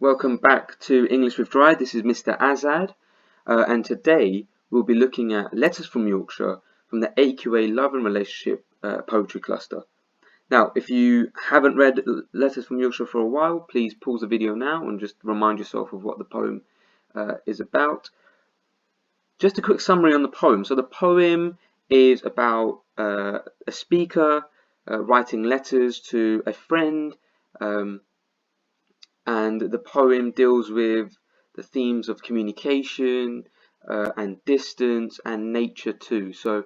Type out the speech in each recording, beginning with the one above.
Welcome back to English with Dry. This is Mr. Azad, and today we'll be looking at Letters from Yorkshire from the AQA Love and Relationship Poetry Cluster. Now, if you haven't read Letters from Yorkshire for a while, please pause the video now and just remind yourself of what the poem is about. Just a quick summary on the poem. So the poem is about a speaker writing letters to a friend, and the poem deals with the themes of communication and distance and nature too. So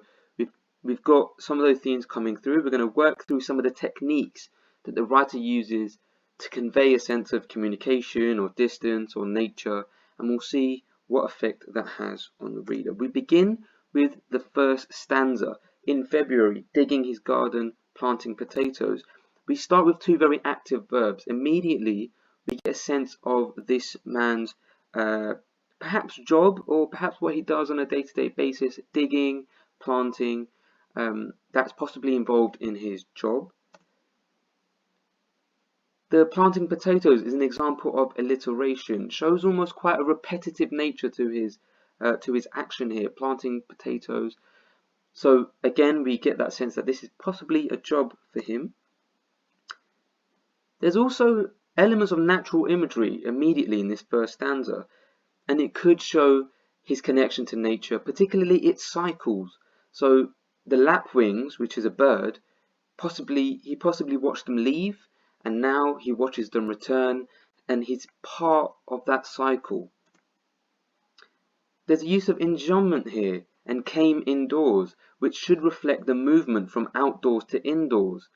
we've got some of those themes coming through. We're going to work through some of the techniques that the writer uses to convey a sense of communication or distance or nature, and we'll see what effect that has on the reader. We begin with the first stanza. In February, digging his garden, planting potatoes. We start with two very active verbs. Immediately we get a sense of this man's perhaps job, or perhaps what he does on a day-to-day basis, digging, planting, that's possibly involved in his job. The planting potatoes is an example of alliteration, shows almost quite a repetitive nature to his action here, planting potatoes. So again, we get that sense that this is possibly a job for him. There's also elements of natural imagery immediately in this first stanza, and it could show his connection to nature, particularly its cycles. So the lapwings, which is a bird, he possibly watched them leave, and now he watches them return, and he's part of that cycle. There's a use of enjambment here, and came indoors, which should reflect the movement from outdoors to indoors,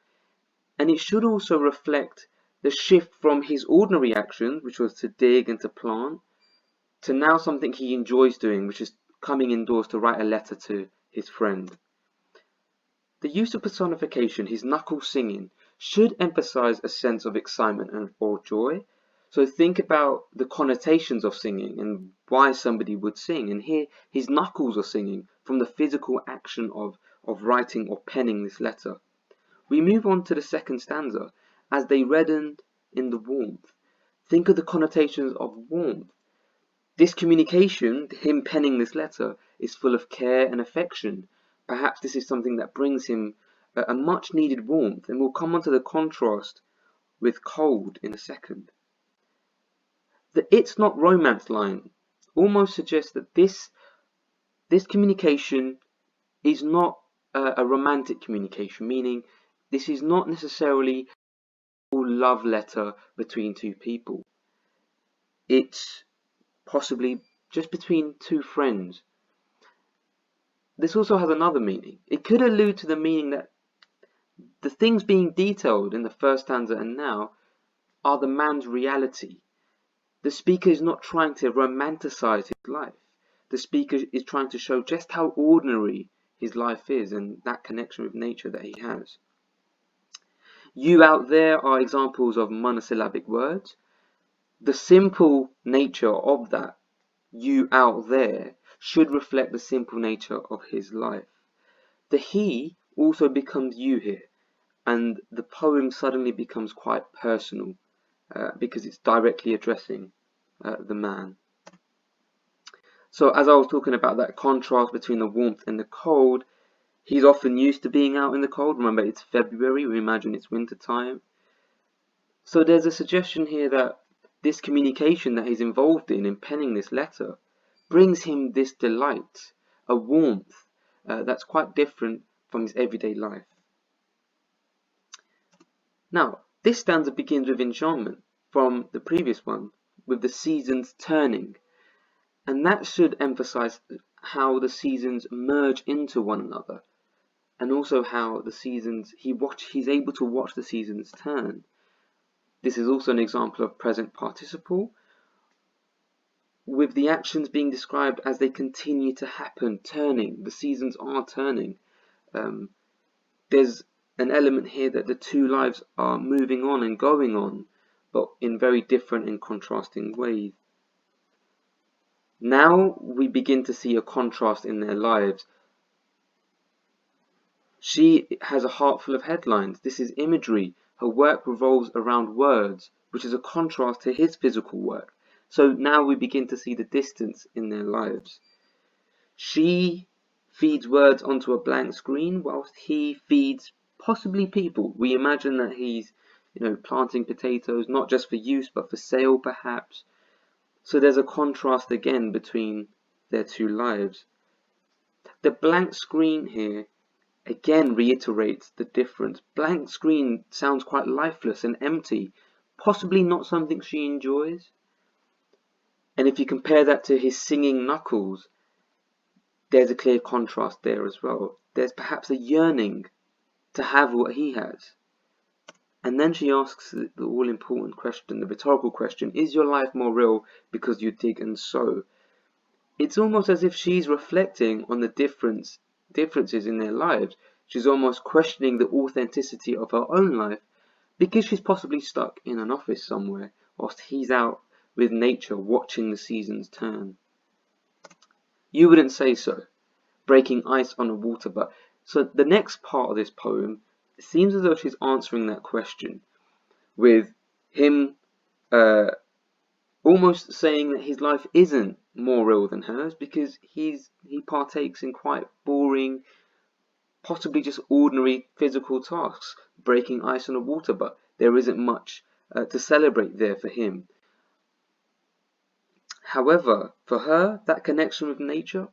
and it should also reflect the shift from his ordinary action, which was to dig and to plant, to now something he enjoys doing, which is coming indoors to write a letter to his friend. The use of personification, his knuckle singing, should emphasize a sense of excitement or joy. So think about the connotations of singing and why somebody would sing. And here his knuckles are singing from the physical action of writing or penning this letter. We move on to the second stanza. As they reddened in the warmth. Think of the connotations of warmth. This communication, him penning this letter, is full of care and affection. Perhaps this is something that brings him a much needed warmth, and we'll come on to the contrast with cold in a second. The "it's not romance" line almost suggests that this communication is not a romantic communication, meaning this is not necessarily love letter between two people. It's possibly just between two friends. This also has another meaning. It could allude to the meaning that the things being detailed in the first stanza and now are the man's reality. The speaker is not trying to romanticize his life. The speaker is trying to show just how ordinary his life is and that connection with nature that he has. You out there are examples of monosyllabic words. The simple nature of that, you out there, should reflect the simple nature of his life. The he also becomes you here, and the poem suddenly becomes quite personal because it's directly addressing the man. So as I was talking about that contrast between the warmth and the cold, he's often used to being out in the cold. Remember, it's February, we imagine it's winter time. So there's a suggestion here that this communication that he's involved in penning this letter brings him this delight, a warmth that's quite different from his everyday life. Now, this stanza begins with enjambment from the previous one, with the seasons turning, and that should emphasize how the seasons merge into one another, and also how the seasons he's able to watch the seasons turn. This is also an example of present participle, with the actions being described as they continue to happen, turning. The seasons are turning. There's an element here that the two lives are moving on and going on, but in very different and contrasting ways. Now we begin to see a contrast in their lives. She has a heart full of headlines. This is Imagery. Her work revolves around words, which is a contrast to his physical work. So now we begin to see the distance in their lives. She feeds words onto a blank screen whilst he feeds possibly people. We imagine that he's, planting potatoes, not just for use, but for sale perhaps. So there's a contrast again between their two lives. The blank screen here again reiterates the difference. Blank screen sounds quite lifeless and empty, possibly not something she enjoys. And if you compare that to his singing knuckles, there's a clear contrast there as well. There's perhaps a yearning to have what he has. And then she asks the all-important question, the rhetorical question, is your life more real because you dig and sow? It's almost as if she's reflecting on the differences in their lives. She's almost questioning the authenticity of her own life because she's possibly stuck in an office somewhere whilst he's out with nature watching the seasons turn. You wouldn't say so, breaking ice on a water butt. So the next part of this poem, it seems as though she's answering that question with him almost saying that his life isn't more real than hers because he partakes in quite boring, possibly just ordinary physical tasks, breaking ice on a water butt. There isn't much to celebrate there for him. However, for her, that connection with nature,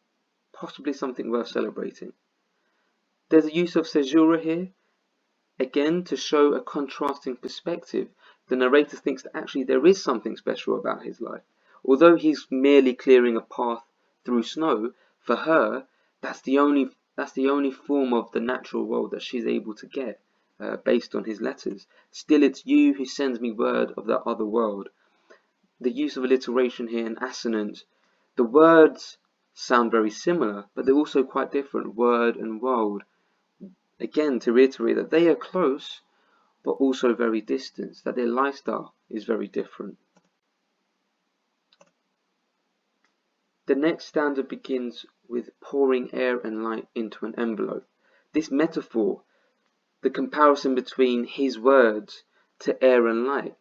possibly something worth celebrating. There's a use of caesura here, again to show a contrasting perspective. The narrator thinks that actually there is something special about his life. Although he's merely clearing a path through snow, for her, that's the only form of the natural world that she's able to get based on his letters. Still, it's you who sends me word of that other world. The use of alliteration here and assonance, the words sound very similar, but they're also quite different, word and world. Again, to reiterate that they are close, but also very distant, that their lifestyle is very different. The next stanza begins with pouring air and light into an envelope. This metaphor, the comparison between his words to air and light,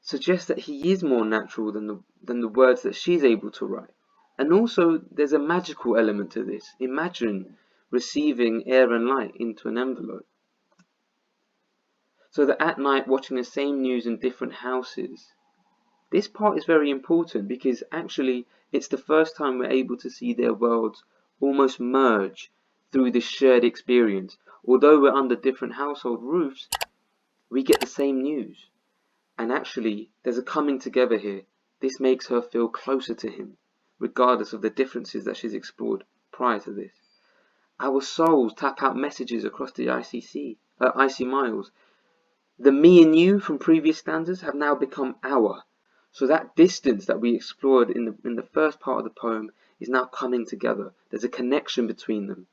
suggests that he is more natural than the words that she's able to write. And also, there's a magical element to this. Imagine receiving air and light into an envelope. So that at night, watching the same news in different houses. This part is very important because actually it's the first time we're able to see their worlds almost merge through this shared experience. Although we're under different household roofs, we get the same news. And actually, there's a coming together here. This makes her feel closer to him, regardless of the differences that she's explored prior to this. Our souls tap out messages across the icy miles. The me and you from previous stanzas have now become our. So that distance that we explored in the first part of the poem is now coming together. There's a connection between them.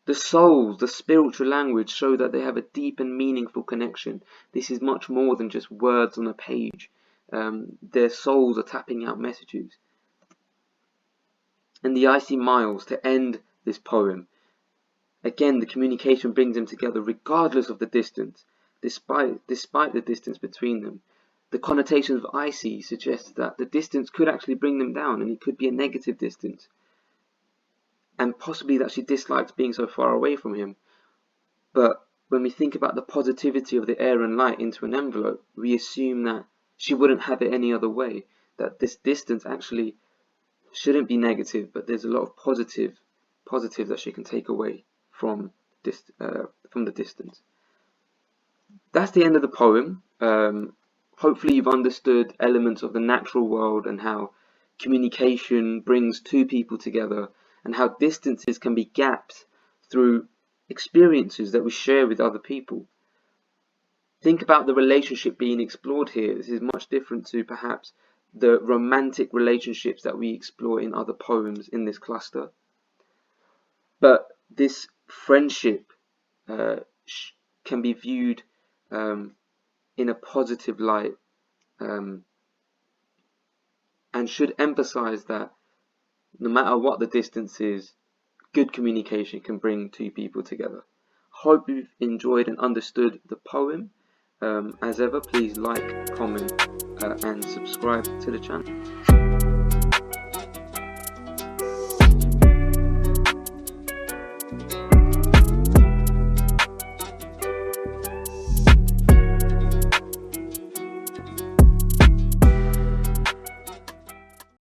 The souls, the spiritual language, show that they have a deep and meaningful connection. This is much more than just words on a page. Their souls are tapping out messages. And the icy miles, to end this poem. Again, the communication brings them together regardless of the distance, despite the distance between them. The connotations of icy suggest that the distance could actually bring them down, and it could be a negative distance. And possibly that she dislikes being so far away from him. But when we think about the positivity of the air and light into an envelope, we assume that she wouldn't have it any other way, that this distance actually shouldn't be negative, but there's a lot of positive that she can take away from the distance. That's the end of the poem. Hopefully you've understood elements of the natural world and how communication brings two people together, and how distances can be gapped through experiences that we share with other people. Think about the relationship being explored here. This is much different to perhaps the romantic relationships that we explore in other poems in this cluster. But this friendship can be viewed in a positive light, and should emphasize that no matter what the distance is, good communication can bring two people together. Hope you've enjoyed and understood the poem. As ever, please like, comment, and subscribe to the channel.